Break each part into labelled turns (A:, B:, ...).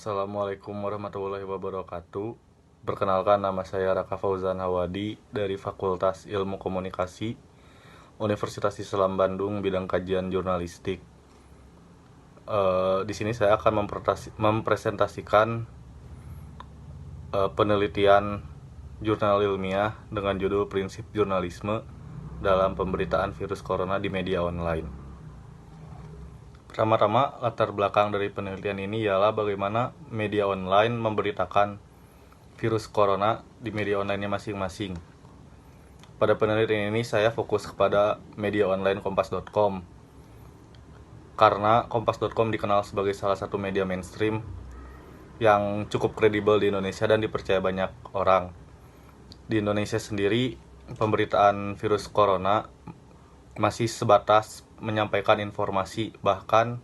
A: Assalamualaikum warahmatullahi wabarakatuh. Perkenalkan, nama saya Raka Fauzan Hawadi dari Fakultas Ilmu Komunikasi Universitas Islam Bandung, bidang kajian jurnalistik. Di sini saya akan mempresentasikan penelitian jurnal ilmiah dengan judul Prinsip Jurnalisme dalam Pemberitaan Virus Corona di Media Online. Pertama-tama, latar belakang dari penelitian ini ialah bagaimana media online memberitakan virus corona di media online-nya masing-masing. Pada penelitian ini saya fokus kepada media online kompas.com, karena kompas.com dikenal sebagai salah satu media mainstream yang cukup kredibel di Indonesia dan dipercaya banyak orang. Di Indonesia sendiri, pemberitaan virus corona masih sebatas menyampaikan informasi, bahkan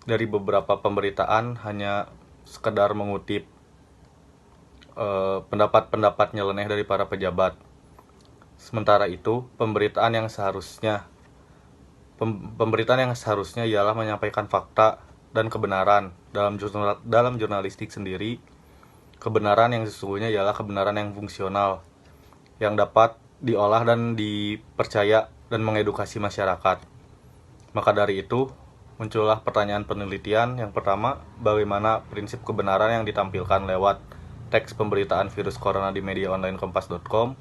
A: dari beberapa pemberitaan hanya sekedar mengutip pendapat-pendapat nyeleneh dari para pejabat. Sementara itu, pemberitaan yang seharusnya ialah menyampaikan fakta dan kebenaran. Dalam jurnalistik sendiri, kebenaran yang sesungguhnya ialah kebenaran yang fungsional, yang dapat diolah dan dipercaya dan mengedukasi masyarakat. Maka dari itu, muncullah pertanyaan penelitian. Yang pertama, bagaimana prinsip kebenaran yang ditampilkan lewat teks pemberitaan virus corona di media online kompas.com.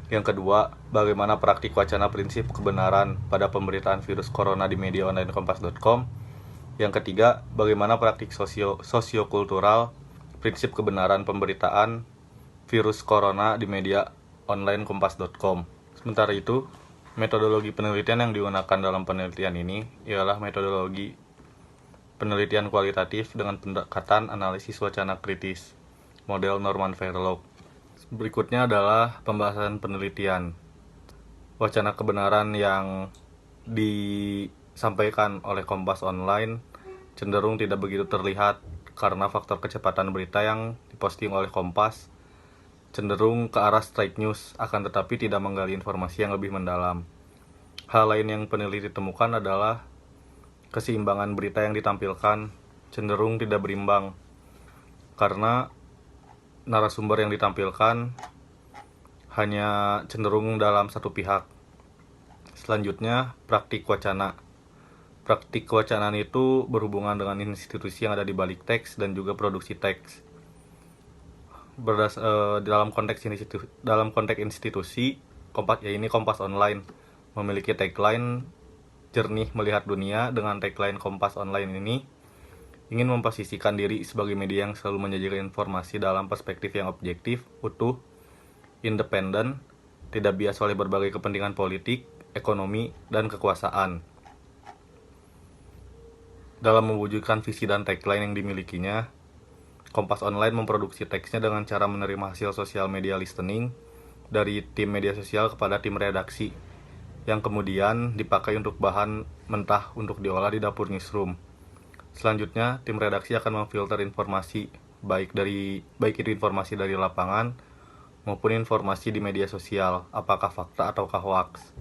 A: Yang kedua, bagaimana praktik wacana prinsip kebenaran pada pemberitaan virus corona di media online kompas.com. Yang ketiga, bagaimana praktik sosiokultural prinsip kebenaran pemberitaan virus corona di media online kompas.com. Sementara itu, metodologi penelitian yang digunakan dalam penelitian ini ialah metodologi penelitian kualitatif dengan pendekatan analisis wacana kritis, model Norman Fairlock. Berikutnya adalah pembahasan penelitian. Wacana kebenaran yang disampaikan oleh Kompas Online cenderung tidak begitu terlihat karena faktor kecepatan berita yang diposting oleh Kompas cenderung ke arah straight news, akan tetapi tidak menggali informasi yang lebih mendalam. Hal lain yang peneliti temukan adalah keseimbangan berita yang ditampilkan cenderung tidak berimbang, karena narasumber yang ditampilkan hanya cenderung dalam satu pihak. Selanjutnya, praktik wacana. Praktik kewacanaan itu berhubungan dengan institusi yang ada di balik teks dan juga produksi teks. Dalam konteks institusi, Kompas Online memiliki tagline jernih melihat dunia. Dengan tagline Kompas Online ini ingin memposisikan diri sebagai media yang selalu menyajikan informasi dalam perspektif yang objektif, utuh, independen, tidak bias oleh berbagai kepentingan politik, ekonomi, dan kekuasaan. Dalam mewujudkan visi dan tagline yang dimilikinya, Kompas Online memproduksi teksnya dengan cara menerima hasil sosial media listening dari tim media sosial kepada tim redaksi, yang kemudian dipakai untuk bahan mentah untuk diolah di dapur newsroom. Selanjutnya, tim redaksi akan memfilter informasi, baik itu informasi dari lapangan maupun informasi di media sosial, apakah fakta ataukah hoaks.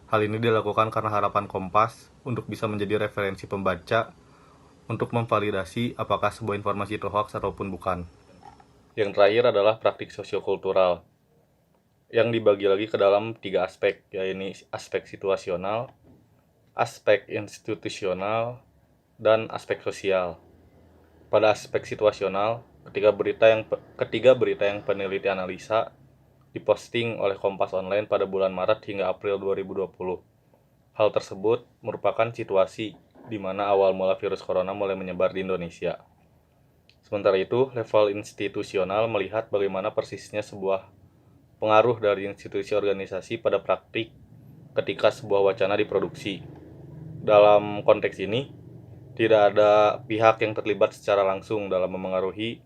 A: Hal ini dilakukan karena harapan Kompas untuk bisa menjadi referensi pembaca untuk memvalidasi apakah sebuah informasi itu hoaks ataupun bukan. Yang terakhir adalah praktik sosiokultural, yang dibagi lagi ke dalam 3 aspek, yaitu aspek situasional, aspek institusional, dan aspek sosial. Pada aspek situasional, ketiga berita yang peneliti analisa diposting oleh Kompas Online pada bulan Maret hingga April 2020. Hal tersebut merupakan situasi di mana awal mula virus corona mulai menyebar di Indonesia. Sementara itu, level institusional melihat bagaimana persisnya sebuah pengaruh dari institusi organisasi pada praktik ketika sebuah wacana diproduksi. Dalam konteks ini, tidak ada pihak yang terlibat secara langsung dalam memengaruhi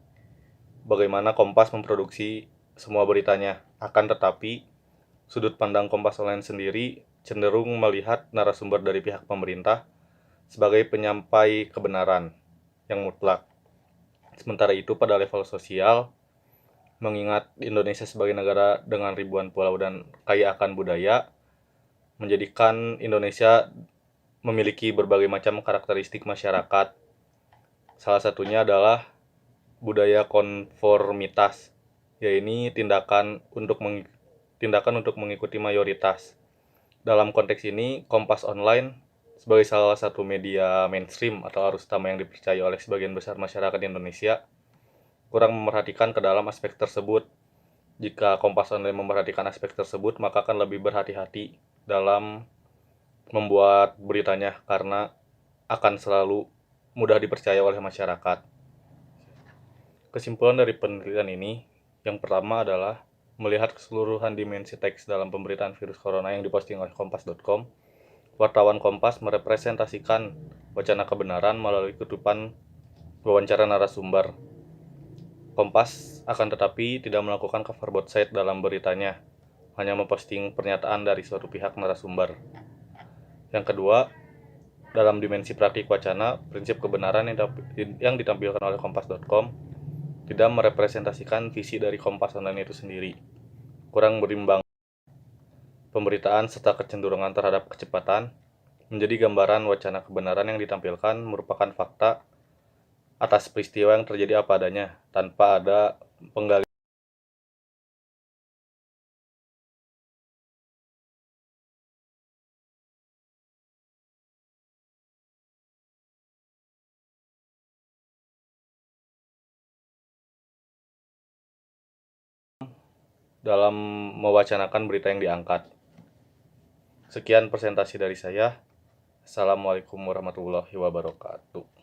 A: bagaimana Kompas memproduksi semua beritanya. Akan tetapi, sudut pandang Kompas Online sendiri cenderung melihat narasumber dari pihak pemerintah sebagai penyampai kebenaran yang mutlak. Sementara itu, pada level sosial, mengingat Indonesia sebagai negara dengan ribuan pulau dan kaya akan budaya, menjadikan Indonesia memiliki berbagai macam karakteristik masyarakat. Salah satunya adalah budaya konformitas, yaitu tindakan untuk mengikuti mayoritas. Dalam konteks ini, Kompas Online sebagai salah satu media mainstream atau arus utama yang dipercaya oleh sebagian besar masyarakat Indonesia, kurang memerhatikan ke dalam aspek tersebut. Jika Kompas Online memperhatikan aspek tersebut, maka akan lebih berhati-hati dalam membuat beritanya karena akan selalu mudah dipercaya oleh masyarakat. Kesimpulan dari penelitian ini, yang pertama adalah melihat keseluruhan dimensi teks dalam pemberitaan virus corona yang diposting oleh kompas.com. Wartawan Kompas merepresentasikan wacana kebenaran melalui kutipan wawancara narasumber. Kompas akan tetapi tidak melakukan cover both side dalam beritanya, hanya memposting pernyataan dari suatu pihak narasumber. Yang kedua, dalam dimensi praktik wacana, prinsip kebenaran yang ditampilkan oleh kompas.com tidak merepresentasikan visi dari Kompas Online itu sendiri. Kurang berimbang pemberitaan serta kecenderungan terhadap kecepatan menjadi gambaran wacana kebenaran yang ditampilkan merupakan fakta atas peristiwa yang terjadi apa adanya tanpa ada penggalian dalam mewacanakan berita yang diangkat. Sekian presentasi dari saya. Assalamualaikum warahmatullahi wabarakatuh.